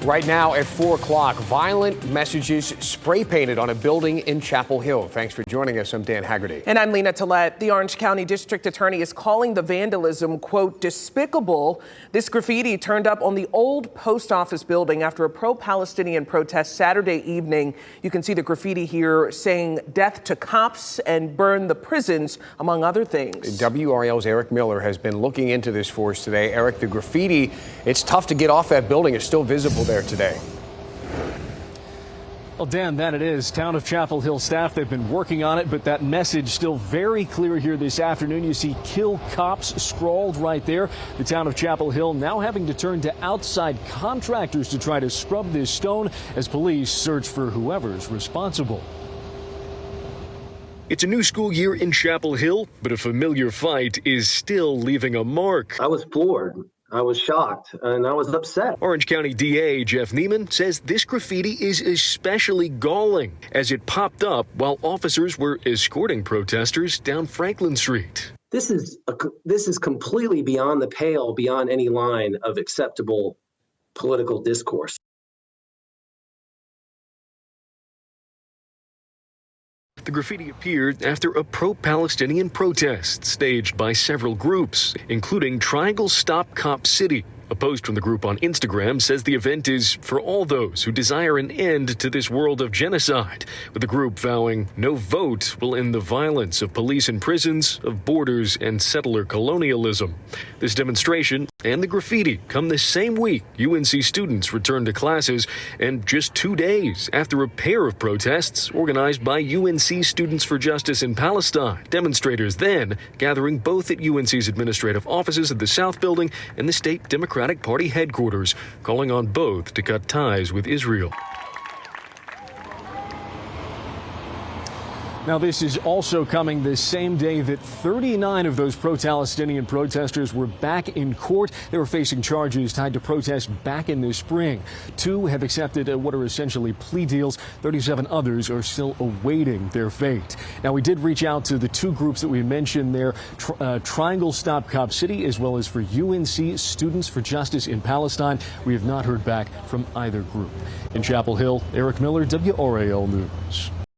Right now at 4 o'clock, violent messages spray painted on a building in Chapel Hill. Thanks for joining us. I'm Dan Haggerty. And I'm Lena Tillett. The Orange County District Attorney is calling the vandalism, quote, despicable. This graffiti turned up on the old post office building after a pro-Palestinian protest Saturday evening. You can see the graffiti here saying death to cops and burn the prisons, among other things. WRAL's Eric Miller has been looking into this for us today. Eric, the graffiti, it's tough to get off that building. It's still visible there today. Well, Dan, that it is. Town of Chapel Hill staff, they've been working on it, but that message still very clear here this afternoon. You see kill cops scrawled right there. The town of Chapel Hill now having to turn to outside contractors to try to scrub this stone as police search for whoever's responsible. It's a new school year in Chapel Hill, but a familiar fight is still leaving a mark. I was floored. I was shocked and I was upset. Orange County DA Jeff Neiman says this graffiti is especially galling as it popped up while officers were escorting protesters down Franklin Street. This is completely beyond the pale, beyond any line of acceptable political discourse. The graffiti appeared after a pro-Palestinian protest staged by several groups, including Triangle Stop Cop City. A post from the group on Instagram says the event is for all those who desire an end to this world of genocide, with the group vowing no vote will end the violence of police and prisons, of borders and settler colonialism. This demonstration and the graffiti come the same week UNC students return to classes, and just 2 days after a pair of protests organized by UNC Students for Justice in Palestine. Demonstrators then gathering both at UNC's administrative offices at the South Building and the state Democratic Party headquarters, calling on both to cut ties with Israel. Now, this is also coming the same day that 39 of those pro-Palestinian protesters were back in court. They were facing charges tied to protests back in the spring. 2 have accepted what are essentially plea deals. 37 others are still awaiting their fate. Now, we did reach out to the 2 groups that we mentioned there, Triangle Stop Cop City, as well as for UNC Students for Justice in Palestine. We have not heard back from either group. In Chapel Hill, Eric Miller, WRAL News.